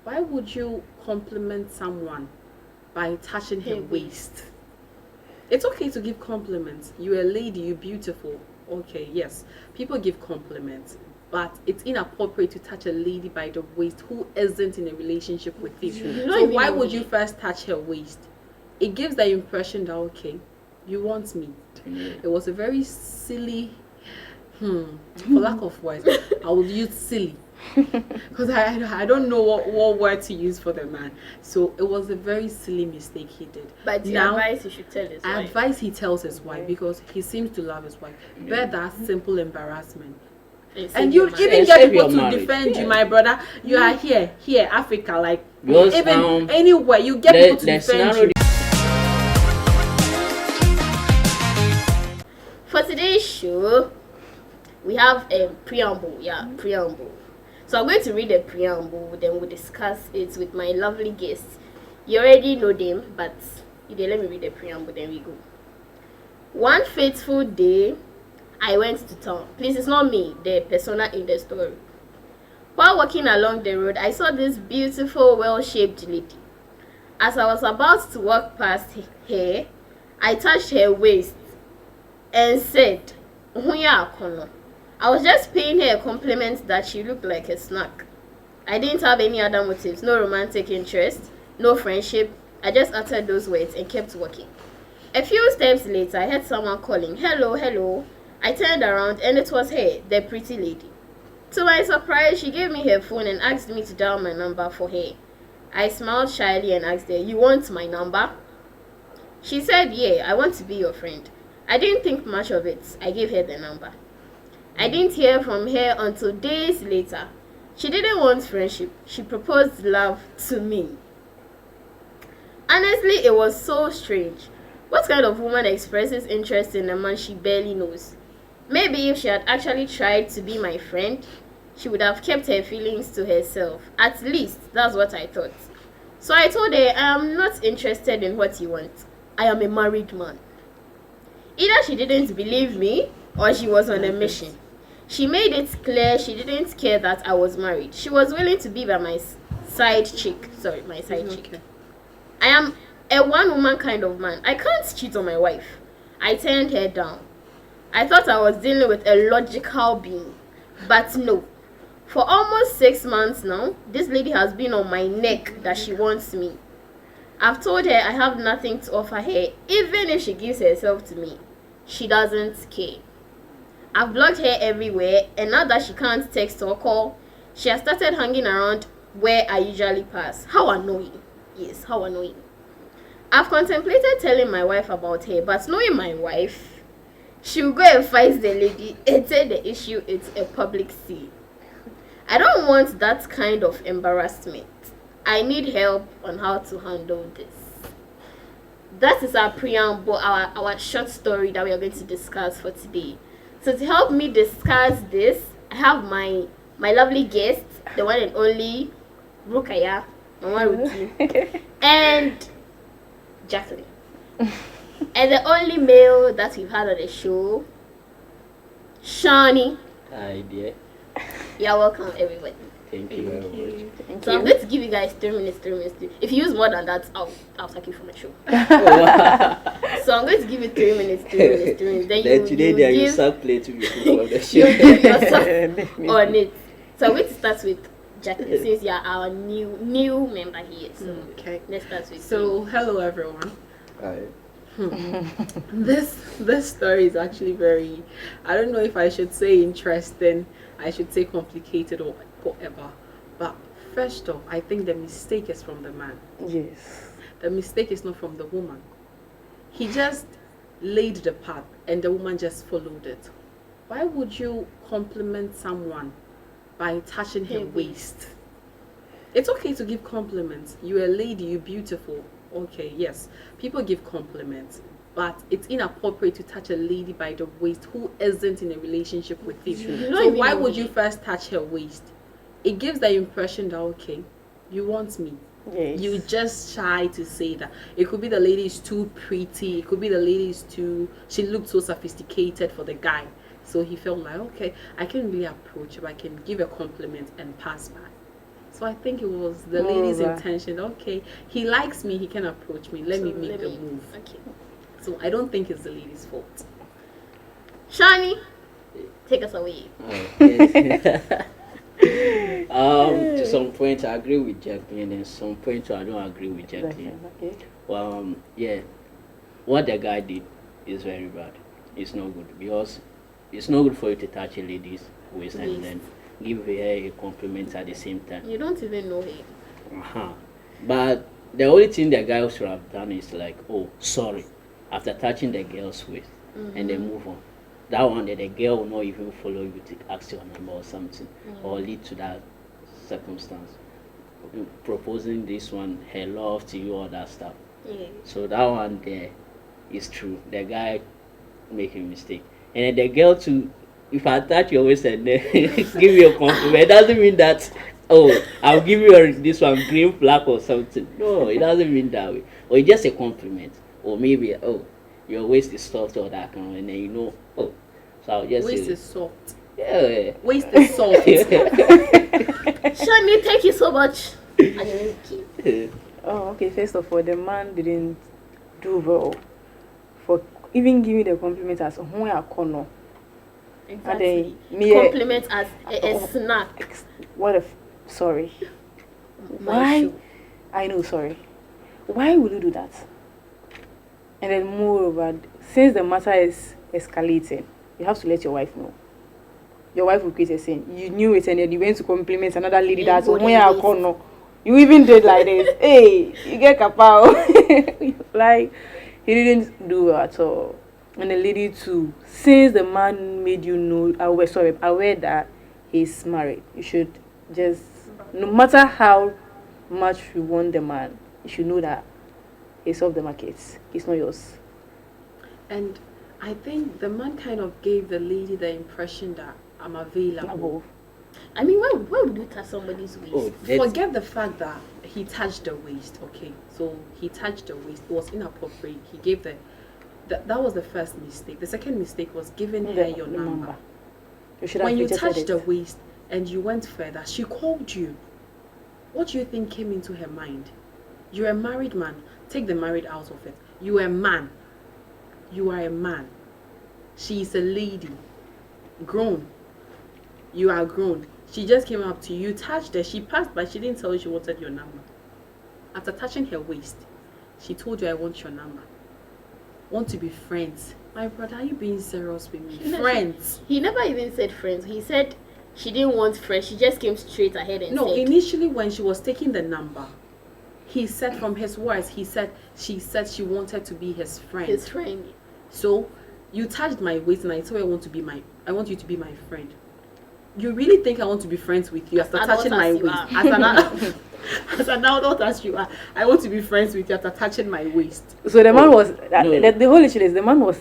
Why would you compliment someone by touching her waist? It's okay to give compliments. You're a lady, you're beautiful. Okay, yes. People give compliments. But it's inappropriate to touch a lady by the waist who isn't in a relationship with you. So why would you first touch her waist? It gives the impression that, okay, you want me. It was a very silly, for lack of words, I would use silly. Because I don't know what word to use for the man. So it was a very silly mistake he did. But now, advice he should tell his wife. I advise he tells his wife because he seems to love his wife. Bear that simple embarrassment. And you even get people to defend you, my brother. You are here, Africa, like even anywhere, you get people to defend you. For today's show, we have a preamble. Preamble. So I'm going to read the preamble, then we'll discuss it with my lovely guests. You already know them, but let me read the preamble, then we go. One fateful day, I went to town. Please, it's not me, the persona in the story. While walking along the road, I saw this beautiful, well-shaped lady. As I was about to walk past her, I touched her waist and said, I was just paying her a compliment that she looked like a snack. I didn't have any other motives, no romantic interest, no friendship. I just uttered those words and kept walking. A few steps later, I heard someone calling, "Hello, hello." I turned around and it was her, the pretty lady. To my surprise, she gave me her phone and asked me to dial my number for her. I smiled shyly and asked her, "You want my number?" She said, "Yeah, I want to be your friend." I didn't think much of it. I gave her the number. I didn't hear from her until days later. She didn't want friendship. She proposed love to me. Honestly, it was so strange. What kind of woman expresses interest in a man she barely knows? Maybe if she had actually tried to be my friend, she would have kept her feelings to herself. At least, that's what I thought. So I told her, I am not interested in what you want. I am a married man. Either she didn't believe me or she was on a mission. She made it clear she didn't care that I was married. She was willing to be by my side chick. Okay. I am a one-woman kind of man. I can't cheat on my wife. I turned her down. I thought I was dealing with a logical being. But no. For almost 6 months now, this lady has been on my neck that she wants me. I've told her I have nothing to offer her, even if she gives herself to me. She doesn't care. I've blocked her everywhere, and now that she can't text or call, she has started hanging around where I usually pass. How annoying. Yes, how annoying. I've contemplated telling my wife about her, but knowing my wife, she'll go and fight the lady and say the issue is a public scene. I don't want that kind of embarrassment. I need help on how to handle this. That is our preamble, our short story that we are going to discuss for today. So to help me discuss this, I have my lovely guest, the one and only Rukaya, Mama Ruki, and Jacqueline. And the only male that we've had on the show, Shani. Hi, dear. You're welcome, everybody. Thank you very much. So I'm going to give you guys 3 minutes. If you use more than that, I'll take you from the show. So I'm going to give you 3 minutes. Then you start playing to me for the show. You give yourself on it. So I'm going to start with Jacqueline, since you're our new member here. So okay, let's start with you. Hello everyone. Hi. This story is actually very, I don't know if I should say interesting, I should say complicated or whatever, but first off, I think the mistake is from the man. Yes. The mistake is not from the woman. He just laid the path and the woman just followed it. Why would you compliment someone by touching her waist? It's okay to give compliments. You're a lady, you're beautiful. Okay, yes, people give compliments, but it's inappropriate to touch a lady by the waist who isn't in a relationship with you. So why would you first touch her waist? It gives the impression that, okay, you want me. Yes. You just shy to say that. It could be the lady is too pretty. It could be the lady is she looked so sophisticated for the guy. So he felt like, okay, I can really approach her. I can give a compliment and pass by. So I think it was the lady's intention. Okay, he likes me, he can approach me. Let me make the move. Okay. So I don't think it's the lady's fault. Shani, take us away. To some point I agree with Jacqueline, and then some point I don't agree with Jacqueline. Okay. Yeah, what the guy did is very bad. It's not good, because it's not good for you to touch a lady's waist and then give her a compliment at the same time. You don't even know him. But the only thing the guy should have done is like, oh, sorry, after touching the girl's waist, and then move on. That one, that the girl will not even follow you to ask your number or something, or lead to that circumstance. Proposing this one, her love to you, all that stuff. Yeah. So that one there is true. The guy making a mistake, and then the girl too. If I touch your waist and then give you a compliment, it doesn't mean that, oh, I'll give you this one green flag or something. No, it doesn't mean that way. Or it's just a compliment, or maybe, oh, your waist is soft or that kind of, and then you know, oh, so I'll just Waist say, is soft. yeah. Waist is soft. Shani, thank you so much. Oh, okay. First of all, the man didn't do well for even giving the compliment as who are corner. Exactly. And then Compliment as a snack. What if? Sorry. My Why? shoe. I know. Sorry. Why would you do that? And then moreover, since the matter is escalating, you have to let your wife know. Your wife will create a scene. You knew it, and then you went to compliment another lady that's when you are corner. You even did like this. Hey, you get kapow. Like, he didn't do at all. And the lady too. Since the man made you know, aware that he's married, you should just, no matter how much you want the man, you should know that he's off the market. It's not yours. And I think the man kind of gave the lady the impression that I'm available. I mean, why would you touch somebody's waist? Oh, Forget the fact that he touched the waist, okay? So he touched the waist. It was inappropriate. He gave that was the first mistake. The second mistake was giving her your number. You should have When you rejected touched it. the waist and you went further, she called you. What do you think came into her mind? You're a married man. Take the married out of it. You are a man. You are a man. She is a lady. Grown. You are grown. She just came up to you, touched her. She passed by. She didn't tell you she wanted your number. After touching her waist, she told you, I want your number. Want to be friends. My brother, are you being serious with me? Friends. He never even said friends. He said she didn't want friends. She just came straight ahead and No, said. initially when she was taking the number, he said from his words, she said she wanted to be his friend. His friend. So you touched my waist and I told you I want you to be my friend. You really think I want to be friends with you after touching my waist? As an adult as you are, I want to be friends with you after touching my waist. So the man was the whole issue is the man was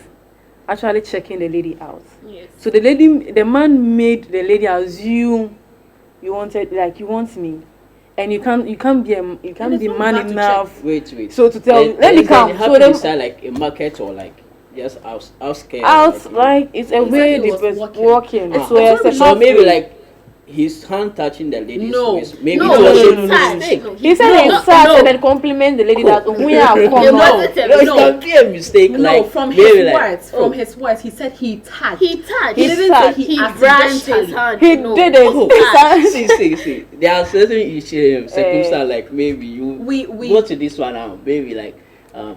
actually checking the lady out. Yes. So the man made the lady assume you want me, and you can't be man enough. Wait. So to tell let me come. You have So to them decide like a market or like just outskirts. out like it's a way Exactly, the it was person walking. It's So it's a So half maybe way. like his hand touching the lady's No. waist. Maybe No, it was he a touched. mistake. No, He said he sat and then compliment the lady that we are It corner. wasn't a No, it no. can be a mistake. No, like from maybe his like, words, oh, his words, he said he touched. He touched. He didn't touched. say He he brushed his accidentally. hand. He No. did it. Oh, He said- see. There are certain circumstances like maybe you We go to this one now, maybe like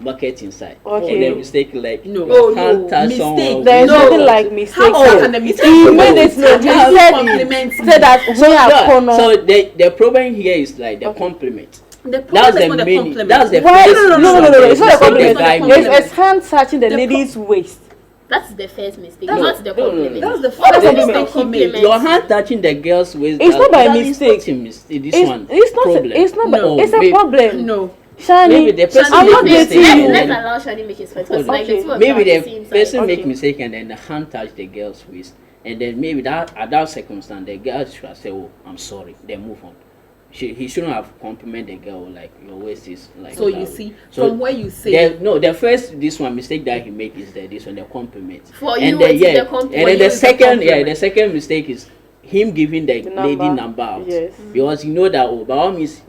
market inside, Okay. and then mistake like No. your Oh, hand no. touch Mistake. someone. There is No. nothing like mistake. How can the mistake? He made it known. He said Compliment that we are corner. So the problem here is like the compliment. The That's problem the is not the meaning. compliment. That's the Why? first No. It's not a mistake compliment. the guy It's made. It's hand touching the The lady's waist. That's the first mistake, That's- not the no. compliment. That was the What first is mistake he compliment? made. Your hand touching the girl's waist. It's not by that is mistake. not a mistake. This It's one. not. problem. It's not. No, It's a maybe- problem. No. Shani, Maybe the person I'm make not mistake. dating you. Let's allow Shani make his first. Because like the Okay. two of Maybe them are the same person size. make Okay. mistake and then the hand touch the girl's waist, and then maybe that at that circumstance the girl should have said, "Oh, I'm sorry." Then move on. He shouldn't have complimented the girl like your waist is like. So that you way. see, So from where you say the first this one mistake that he make is this one the compliment. For and you, then it's the compliment. and then For the you, it's the second compliment. the second mistake is him giving the The lady number. number out. Yes. Because you know that, oh, by all means,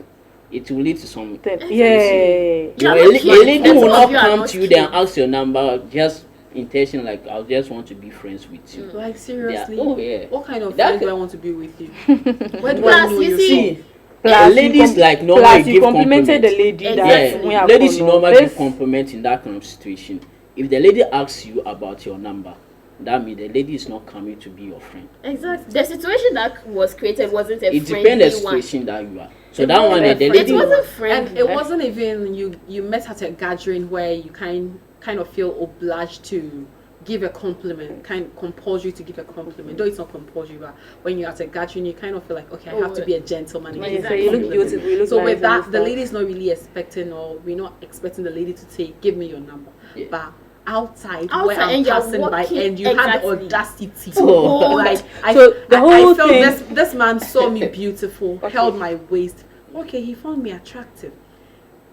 it will lead to some. Yeah. You know, a lady Some will of not you are come not to you then keen. ask your number just intention like I just want to be friends with you. Like seriously, Yeah. Oh, yeah. what kind of That friends could- do I want to be with you? Where do I Plus, know you you see- from? Plus, ladies like plus normally you give complimented the compliments. lady Yeah, that Exactly. we are ladies cool, normally no? give compliments in that kind of situation. If the lady asks you about your number, that means the lady is not coming to be your friend. Exactly. The situation that was created wasn't a It friendly depends on the one. situation that you are. So It that one, wasn't the a lady It wasn't And friendly. it wasn't even you met at a gathering where you kind of feel obliged to give a compliment, kind of compels you to give a compliment. Though it's not compulsory, but when you're at a gathering, you kind of feel like, okay, I have to be a gentleman. and When give you that say you look compliment. beautiful, you look So nice with and that, stuff. the lady's not really expecting, or we're not expecting the lady to say, give me your number. Yeah. But outside where Outside, I'm and you're passing by, walking- and you had the exactly. audacity. Oh. Like, So the I whole felt thing- this man saw me beautiful, Okay. held my waist. Okay, he found me attractive.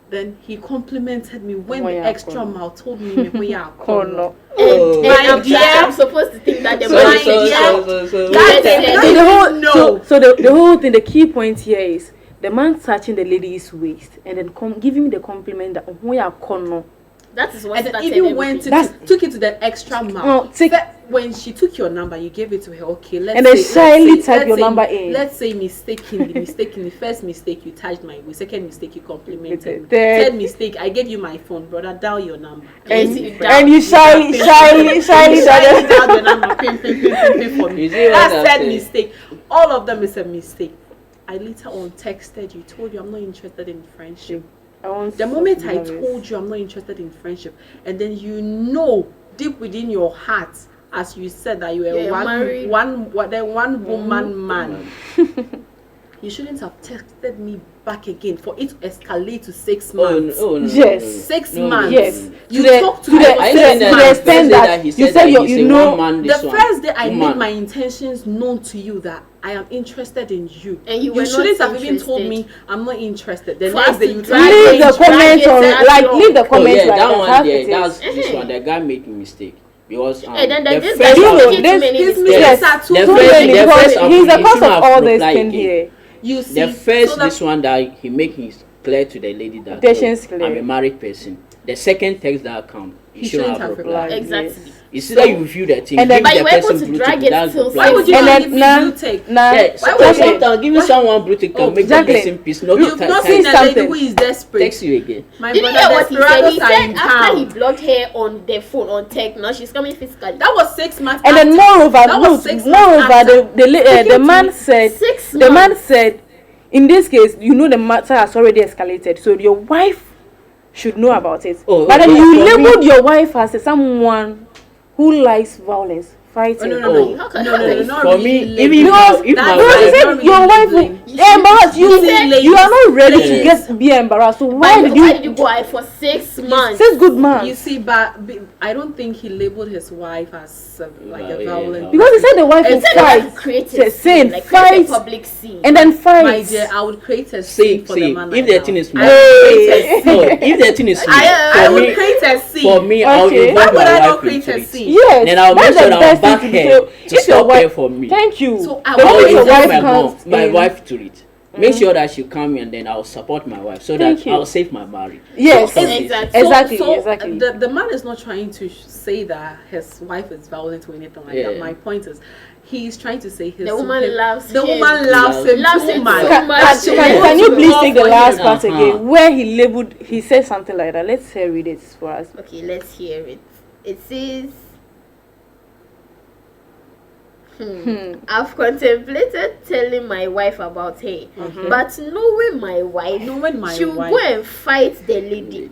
Then he complimented me, went the Moya extra kono. mile, told me me are Kono. Oh. And My I'm, dear. I'm supposed to think that the So, man so, That That is- is So the whole no. so the whole thing, the key point here is the man touching the lady's waist and then giving the compliment that we are kono. that is what And then started even went to everything. took it to the extra mile. No, take- When she took your number, you gave it to her. Okay, let's And then say, shyly let's say- type let's your say- number in. Let's say mistakenly, first mistake you touched my waist, second mistake you complimented me, Third- third mistake I gave you my phone, brother, dial your number. And And you shyly You dial shyly it. dial the number, pin for me. You see what That's I'm third saying? mistake. All of them is a mistake. I later on texted you, told you I'm not interested in friendship. I want The moment I something like told you I'm not interested in friendship, and then you know deep within your heart, as you said that you were You're married. one woman man, you shouldn't have texted me back again for it to escalate to 6 Oh, months. no, no, Yes. no, no. 6 No, no, months. no, Yes. no, no. You To the- talked to to the- her I for said six that to the months. extent that he you said said that you he's you a know- one man, The this one. first day I Woman. made my intentions known to you that I am interested in you. And you were not shouldn't have even told interested. me I'm not interested. The For next us day to you drag try Leave the it, drag comments it on that like long. leave the Oh comments yeah, like that that. one Have there, it that's is. this one. The guy making a mistake because And then the this first guy you know, making too this- many his mistakes. mistakes are too the Too first- many the because first he's the application cause of have all replied this thing again. here. You see, The first so the- this one that he making is clear to the lady that Intentions I'm clear. a married person. The second text that come, he shouldn't have replied. Exactly. You see that you view that thing, And then- give But the you were able person to blue drag tick it without till replying. why would you And not then give me now- blue take? Nah, Yeah, Why so would you- sometimes giving someone blue tick Oh, can make exactly. the person peace. No, You've not see seen a lady something. who is desperate. text you again. My Did you brother, hear what he said? desperados He are said in after he town. blocked her on the phone on text, now she's coming physically. That was 6 months. And then after. moreover, That was look, 6 months moreover, after. the man said, 6 the man months. said, in this case, you know the matter has already escalated, so your wife should know about it. Oh, But then okay. you For me- labeled your wife as someone who likes violence, fighting. Oh, no, Oh. no, How can- no, how no, can no, you- not For really me, label. even Because- if That's my Because why you wife, it's said not your really wife, labeling. embarrassed you. You see, You are not ready to ladies. get be embarrassed. So Why why did did you you? go out for 6 months? 6 good months. You see, but I don't think he labeled his wife as like Well, a yeah, violent. yeah. Because he said the wife He will said Instead fight, of create Say, a sin, scene, like create a fight, public scene. and then My fight. dear, I would create a See, scene for the see, man. if like the that. thing is I would create a Hey. scene. oh, if the thing is me, I for would me, create a scene. for me, I'll Okay. involve Why would my I not wife create into a it. scene? Yes, Then I'll make that's sure the that I'll best back thing her to do. to If your stop her wife, from me. thank you. So I the will moment I'll your involve wife my mom, comes my in- wife to it. Make sure that she come and then I'll support my wife so Thank that you. I'll save my marriage. Yes, So- Exactly. exactly, So, exactly. The man is not trying to say that his wife is violent or anything like that. Yeah. My point is, he's trying to say The woman loves the him. woman loves him Loves too him much. so Can, much. That she Can wants you to please go take the for last him. part Uh-huh. again where he said something like that? Let's read it for us. Okay, let's hear it. It says, I've contemplated telling my wife about her, but knowing my wife, Knowing my she will wife. go and fight the lady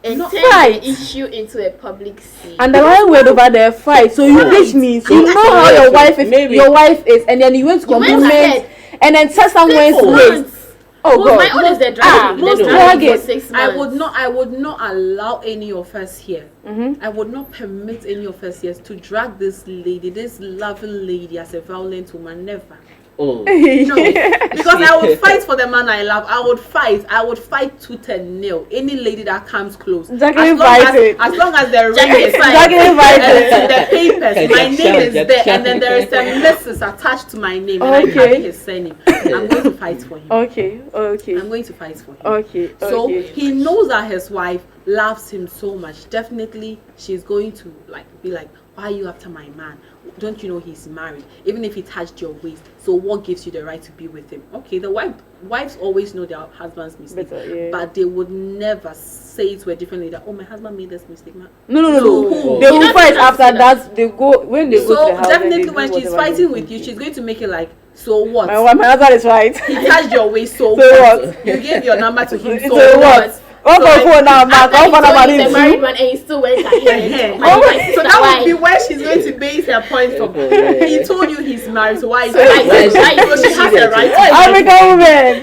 and Not turn fight. the issue into a public scene. And the line word over there, fight. So you, which means you know how your wife is, Maybe. your wife is, and then you went to You went compliment, ahead. and then tell someone's 6 waist. months. Oh My God. own is the dragon. Ah, the most dragon drag for it. 6 months. I would not allow any of us here. Mhm. I would not permit any of us here to drag this lady, this lovely lady, as a violent woman. Never. Oh, No, because I would fight for the man I love. I would fight tooth and nail any lady that comes close. Exactly, As long as the ring is Exactly, and the papers, my name is there, Jackson. and then there is a Mrs. attached to my name, and I carry his surname. I'm going to fight for him. Okay. I'm going to fight for him. Okay. So he knows that his wife loves him so much. Definitely, she's going to be like, why are you after my man? Don't you know he's married? Even if he touched your waist, so what gives you the right to be with him? Okay, the wives always know their husband's mistake, but they would never say to a different lady, oh, my husband made this mistake. No. They will fight after that. They go when they go to the house. So definitely, when she's fighting with you, she's going to make it like, so what? My husband is right. He touched your waist, so what? You gave your number to him, So what? What for phone now, Mark? After he told you he's a married man and he still went ahead. So that would be where she's going to base her point from. He told you he's married, so why is So she has the right to African women.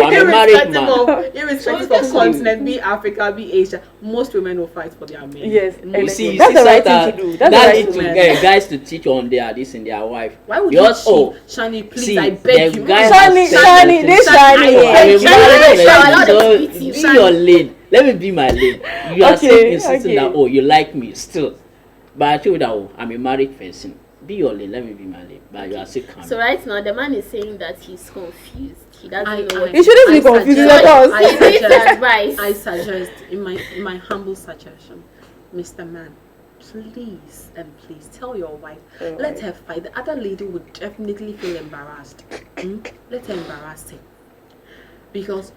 I'm a married man. Irrespective of continent, be Africa, be Asia, most women will fight for their men. Yes, You see, that's the right thing to do. That's the right to thing. get guys to teach on this in their wife. Why would you cheat? Shani, please, see, I beg you. Shani, this Shani. Be your lane. Let me be my lane. You are saying insisting that you like me still, but I told you that I'm a married person. Be your lane. Let me be my lane. But you are still coming. So right now the man is saying that he's confused. He doesn't know what. You shouldn't be confused. I suggest, in my humble suggestion, Mr. Man, please tell your wife. Let her fight. The other lady would definitely feel embarrassed. Let her embarrass him.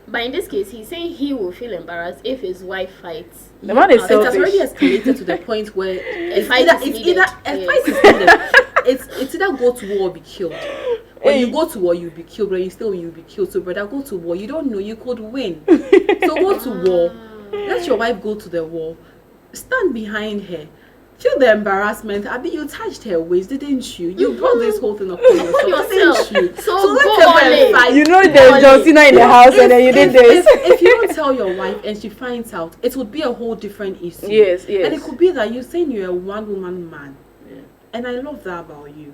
But in this case, he's saying he will feel embarrassed if his wife fights. The man is selfish. It has already escalated to the point where it's either go to war or be killed. When you go to war, you'll be killed. When you'll be killed. So, brother, go to war. You don't know, you could win. So go to war. Let your wife go to the war. Stand behind her. Feel the embarrassment. I mean, you touched her waist, didn't you? You brought this whole thing upon yourself, didn't you? So let her fight. You know there's John Cena in the house, and then you did this. If you don't tell your wife and she finds out, it would be a whole different issue. Yes. And it could be that you're saying you're a one-woman man. Yeah. And I love that about you.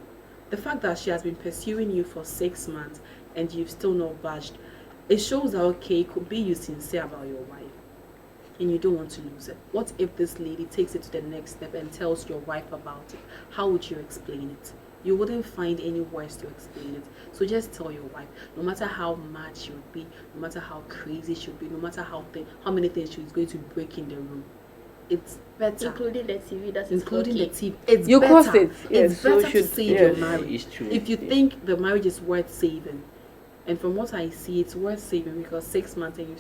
The fact that she has been pursuing you for 6 months and you've still not budged, it shows that, okay, it could be you sincere about your wife. And you don't want to lose it. What if this lady takes it to the next step and tells your wife about it? How would you explain it? You wouldn't find any words to explain it. So just tell your wife, no matter how mad she would be, no matter how crazy she would be, no matter how many things she's going to break in the room, it's better. Including the TV, that's including the TV. It's you better. Cost it. Yes, it's better to save your marriage. It's true. If you think the marriage is worth saving, and from what I see, it's worth saving because 6 months and you're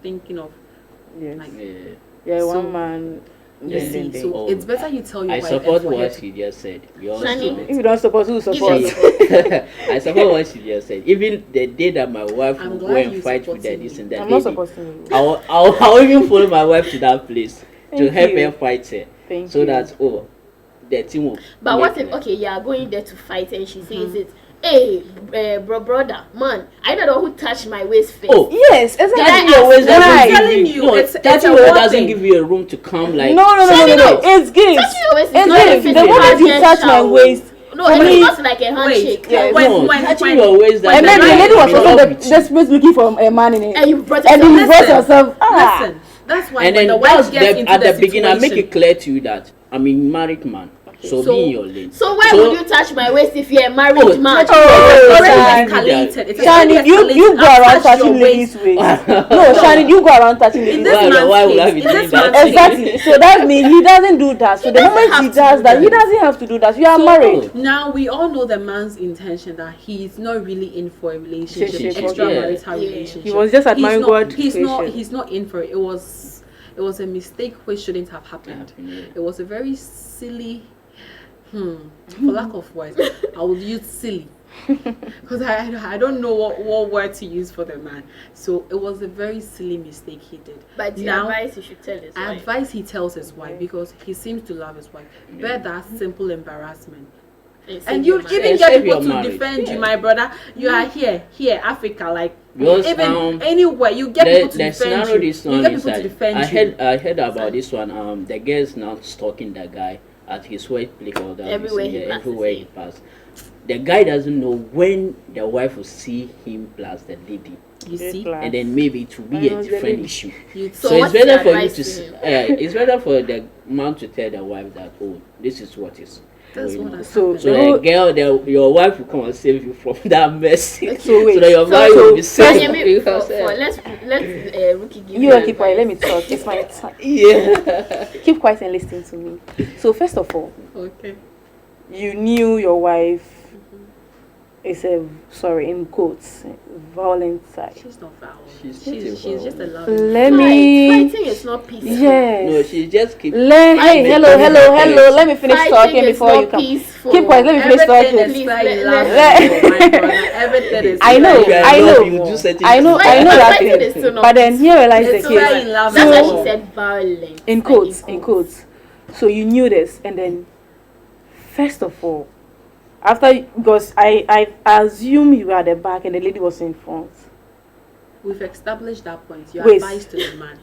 thinking of. Yes. So, one man. You see, so it's better you tell your wife. I support what she just said. If you don't support, who support? I support what she just said. Even the day that my wife will go and fight with this and that, I'm not supporting you. I'll even follow my wife to that place to help her fight her. So that the team will. But what if you are going there to fight and she says it? Hey, brother, man, I don't know who touched my waist face. Oh, yes, exactly. I'm telling you, touching your waist doesn't give you a room to come like. No. It's gifts. Touching your waist is it's gifts. The moment you touch my waist. No, it's not like a handshake. When touching your waist, and maybe the lady was also desperately looking for a man in it. And you brought yourself. Listen, that's why and when then the wife gets into at the situation, beginning, I make it clear to you that I'm a married man. So be in your lane. So why would you touch my waist if you're a married man? It's already escalated. Shani, you go around touching ladies' waist. No, Shani, you go around touching ladies' waist. Why would I be doing that? Exactly. So that means he doesn't do that. So the moment he does that, he doesn't have to do that. You are married. Now we all know the man's intention that he's not really in for a relationship, extramarital relationship. He was just admiring God. He's not in for it. It was a mistake which shouldn't have happened. It was a very silly. For lack of words, I would use silly because I don't know what word to use for the man. So it was a very silly mistake he did. But the advice he should tell his wife. I advise he tells his wife because he seems to love his wife. Bear that simple embarrassment. And you even get people to defend you, my brother. You are here, Africa, like even anywhere. You get people to defend you. You get people to defend you. I heard about this one. The girl is now stalking that guy at his workplace or everywhere he passed. the guy doesn't know when the wife will see him plus the lady. You see? And then maybe it will be a different issue. So So it's what's better your for you advice to, to him? it's better for the man to tell the wife that, oh, this is what is That's going what on. I So, So the girl, your wife will come and save you from that mess. So wait, so that your so- wife will be So, safe. Yemi, let's Rookie give you your are keep quiet. advice. Let me talk. It's my time. Yeah. Keep quiet and listen to me. So first of all, Okay. you knew your wife is in quotes, violent side. She's not violent. She's She's pretty just a violent. loving. Let me. Fighting is not peaceful. Yes. No, she just keep. Hey, Fighting hello. Let me finish Fighting talking is before not you come. peaceful. Keep quiet. Let me finish Everything talking. is Please, very let- loving. Oh my God. Everything is I know, very I know. loving. You do certain I know things. that Fighting thing. is still not But then peaceful. here lies the It's very case. loving. That's why So- she said violent. In like quotes. So you knew this, and then first of all, after because I assume you were at the back and the lady was in front. We've established that point. You Wait. advise to the man.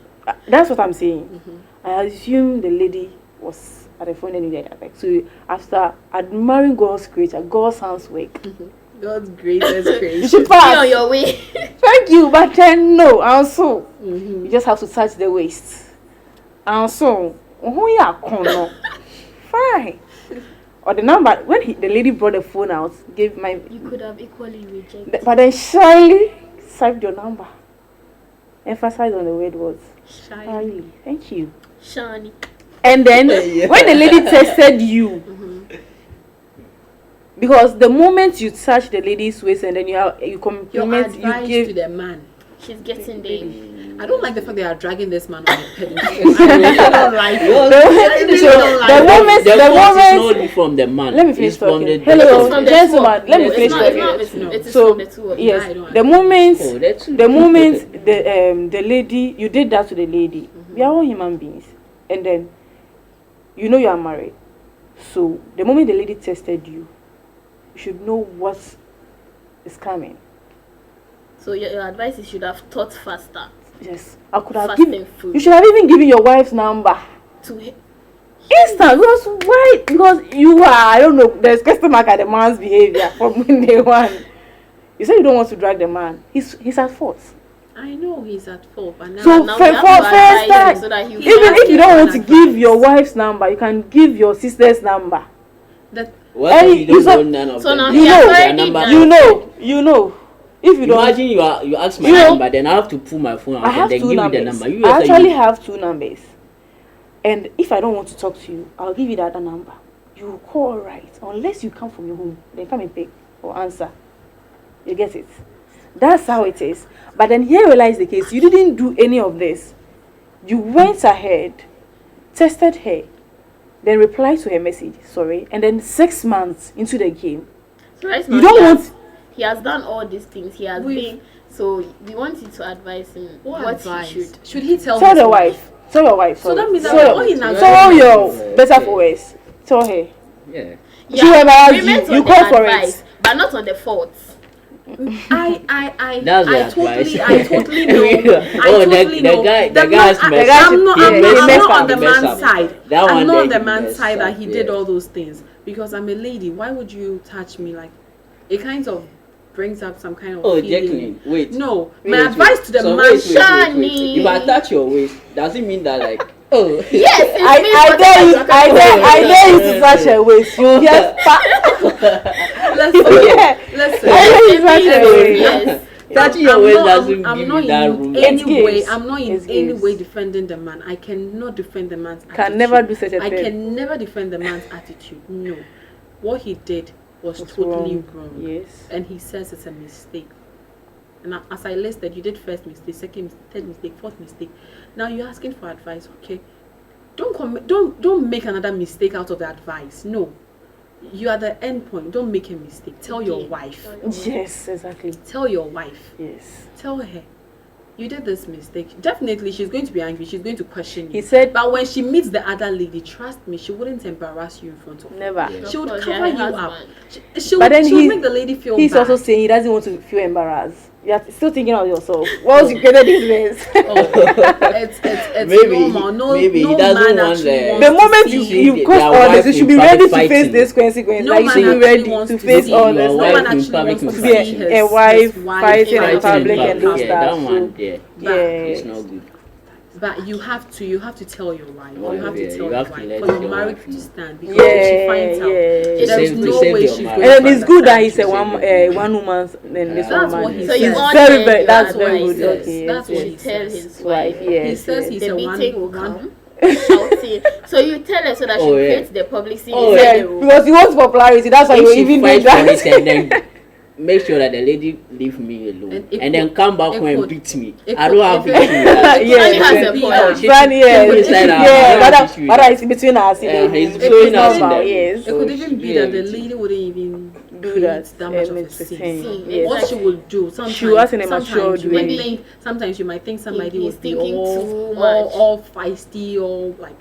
That's what I'm saying. I assume the lady was at the front and you were at the back. So after admiring God's creature, God's handiwork, God's greatest you creation. should Be pass. on your way. Thank you, but then no. Also, you just have to touch the waist. Also, fine. Or the number when the lady brought the phone out, gave my. You could have equally rejected. But then shyly saved your number. Emphasize on the word words. Shy. Shyly. Thank you. Shani. And then Yeah. when the lady tested you, because the moment you touch the lady's waist and then you Your compliment, you advice give to the man. She's getting there. I don't like the fact they are dragging this man on the pedestal. I really don't like it. Yours- I really So, don't like the it. moment- the the fault is moment- not only from the man. Let me finish It's from talking. the Hello, It's from the gentlemen. two of Let me them. finish It's not- talking. it's not- it is So from the two of them. I yes, don't the agree. moment, Oh, that's the moment the lady you did that to the lady, we are all human beings, and then you know you are married. So the moment the lady tested you, you should know what is coming. So your advice is you should have thought faster. Yes, I could have Fast given. and furious. You should have even given your wife's number. To Instant, because why? Because you are, I don't know, there's question mark at the man's behavior from day one. You say you don't want to drag the man. He's at fault. I know he's at fault, but now, So now for we have to advise him first so that he will even not if you get don't want to advice. give your wife's number, you can give your sister's number. that What Hey, if you don't you saw- know none of So them? now You he has know, already Their number- done. You know. If you don't, Imagine you ask my You know- number, then I have to pull my phone out I have and then two give you numbers. the number. You I yourself, actually you- have two numbers. And if I don't want to talk to you, I'll give you the other number. You will call right. Unless you come from your home, then come and pick or answer. You get it? That's how it is. But then here lies the case. You didn't do any of this. You went ahead, tested her, then replied to her message, sorry, and then 6 months into the game. So right You now don't want he has done all these things. He has We've- been. So we want you to advise him what advice? he should. Should he tell tell his the wife. Tell your wife. So Sorry. that means that Tell all your- he knows. tell your Yeah. better for worse. Tell her. Yeah. She will embarrass remains you. You on the call for advice, it. but not on the faults. That's the advice. I totally know. Oh, the guy man- has the messed guy up. I'm not, He I'm messed not, I'm up. not on the He messed man's up. side. That I'm one not there on the he man's messed side that up, he did yeah. all those things because I'm a lady. Why would you touch me like? It kind of brings up some kind of Oh, feeling. Jacqueline, wait. No, Wait, my wait, advice wait. to the So man. Shani. If I touch your waist, does it mean that like, oh, Yes, it means I whatever dare you. you are I dare you to touch her waist. You get Listen, Yeah. listen. I dare you to touch her waist. Yes. touching your waist doesn't give you that room? In any It's way, games. I'm not in It's any games. way defending the man. I cannot defend the man's attitude. Can never do such a I thing. can never defend the man's attitude. No. What he did was totally wrong. Yes. And he says it's a mistake. And as I listed, you did first mistake, second, third mistake, fourth mistake. Now you're asking for advice, okay? Don't make another mistake out of the advice. No. You are the end point. Don't make a mistake. Tell your wife. Yes, exactly. Tell your wife. Yes. Tell her. You did this mistake. Definitely, she's going to be angry. She's going to question you. He said, But when she meets the other lady, trust me, she wouldn't embarrass you in front of her. never. Yeah. She would Of course, cover yeah, you her up. husband. She But would, then she would he's- make the lady feel He's bad. also saying he doesn't want to feel embarrassed. You're still thinking of yourself. Once you created this mess, It's Maybe normal. No, maybe he no doesn't man want actually the- wants the to moment see you cause their all wife this, you should in be ready to public face fighting. this consequence. No Like you man should be actually ready wants to to face see all your this. no wife man in actually public wants to in see fighting. his, A wife his wife fighting in fighting public public, and those yeah, stuff. that So, one there. yes. It's not good. But you have to tell your wife. Oh, You have to yeah, tell you your have to wife let for your your marriage wife to know. stand. Because if she finds out, yeah. there is To no save way your she's marriage. going And to then it's good that understand he's a you. one woman's and this That's one what man. he So you says. want Very, him, very, you that's ask very why good. he says. Okay, That's yes, what You he tell says. his Wife, wife. yes. He says yes. he's The a meeting will one. come. Shouting. So you tell her so that she Oh, yeah. creates the publicity Oh, inside Yeah, the room. because he wants popularity. That's why If you're she even doing fights for that. it and then make sure that the lady leave me alone And it and then could- come back it home and could- beat me. it I could- don't have if issue it- with that. It Yes, has yes. a be point. She Son, should yes. keep inside her. Yeah, I don't have issue with whether that. it's between us, He's it's blowing us in normal, there. yes. It So could she even should be do that the everything. lady wouldn't even Do create that, much of a it's the scene. same. See, Yes. What she will do sometimes. She was in a matured sometimes you might way. think. Sometimes you might think somebody He's would be thinking all, too all, much. all feisty, all like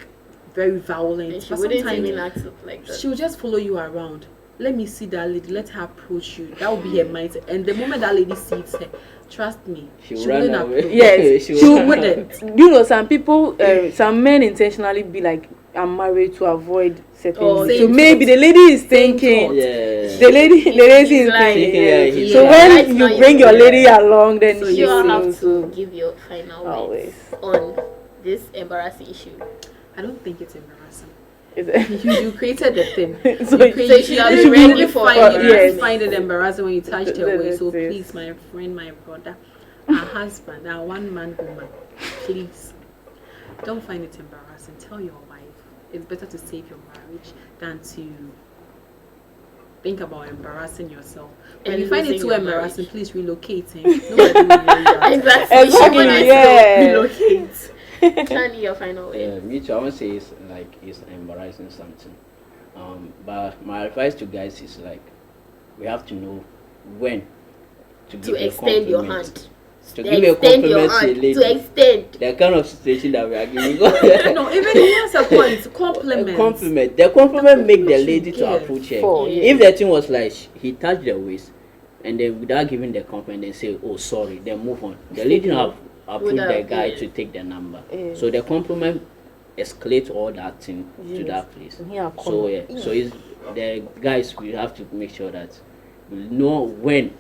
very violent. And she But wouldn't sometimes even act like that. she will just follow you around. Let me see that lady. Let her approach you. That will be her mindset. And the moment that lady sees her, trust me, She'll she run wouldn't away. approach. Yes, She she will- wouldn't. You know, some people, some men intentionally be like, I'm married to avoid certain. Oh, so same maybe thought. the lady is Same thinking. thought. Yeah. The lady is He's like, thinking. yeah, yes. he's So like- when Right you now bring you- your lady along, then So she You you all will have also- to give your final Always. words on this embarrassing issue. I don't think it's embarrassing. It's- You created the thing. So you create, so you should you be didn't ready really for find it. it. You didn't Yes. find it embarrassing when you touched her waist. So Yes, yes. please, my friend, my brother, our husband, our one-man woman, please don't find it embarrassing. Tell your wife it's better to save your marriage than to think about embarrassing yourself. When And you find it losing too your embarrassing, marriage. please relocate. Nobody will know that. Exactly. Exactly, She wanted yeah. Relocate. to Shani, your final words. Yeah, me too. I won't say it's embarrassing something. But my advice to guys is like we have to know when to give To a extend your compliment. hand. To give a Extend your compliment to a hand. lady. To extend. The kind of situation that we are giving. No, even here's a point. A Compliment. compliment. The compliment make the compliment lady you to give. approach her. For, Yeah. If the thing was like he touched the waist and then without giving the compliment, then say, "Oh, sorry," then move on. The lady now approach Would the have, guy yeah. to take the number. Yeah. So the compliment escalate all that thing to Yes. that place. Yeah, So yeah, so it's the guys we have to make sure that we know when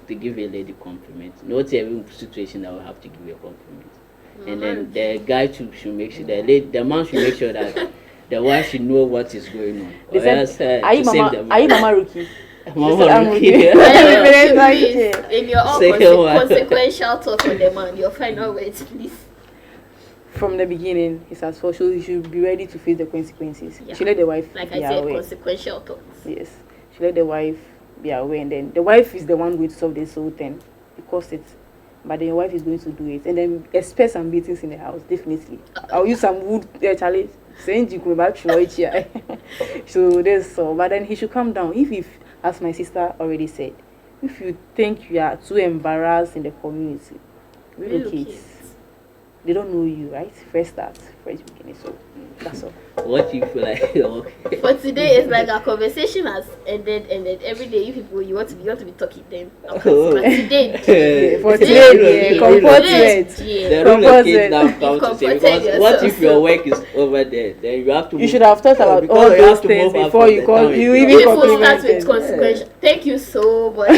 to give a lady compliment. Not every situation that we have to give a compliment. And then the guy too should make sure the man should make sure that the wife should know what is going on. They Or else, said, are you to save mama? the Are you man. Mama Ruki? Mama I'm Ruki. Ruki. Please, Like, in your own Second one. consequential talk on the man, your final words, please. from the beginning, it's as for sure you should be ready to face the consequences. Yeah. You should let the wife Like be I said, aware. consequential thoughts. Yes, you should let the wife be aware, and then the wife is the one going to solve this whole thing because it's. But then your wife is going to do it, and then expect some beatings in the house. Definitely, I'll use some wood challenge. Saying you could about so this so. But then he should calm down. If as my sister already said, if you think you are too embarrassed in the community, relocate. They don't know you, right? Fresh start, fresh beginning. So that's all. What you feel like? Okay. For today, it's like our conversation has ended. Every day, you want to be talking then. But today, Yeah, for today, today, comfort today, words. yeah. The Comfort relocate words. now come to say Comforted because what if yourself. your work is over there? Then you have to. You move. should have thought about Because all you have those to things move out before from you the call. town. You Yeah. even People start with complimented. consequential. Thank you so much.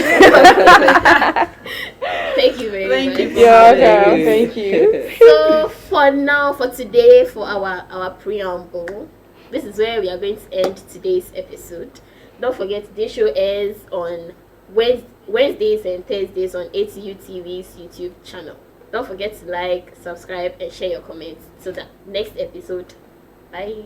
Thank you very Thank much. you for You're having welcome. me. Thank you. So for now, for today, for our preamble, this is where we are going to end today's episode. Don't forget, this show airs on Wednesdays and Thursdays on ATU TV's YouTube channel. Don't forget to like, subscribe, and share your comments. So that next episode, bye.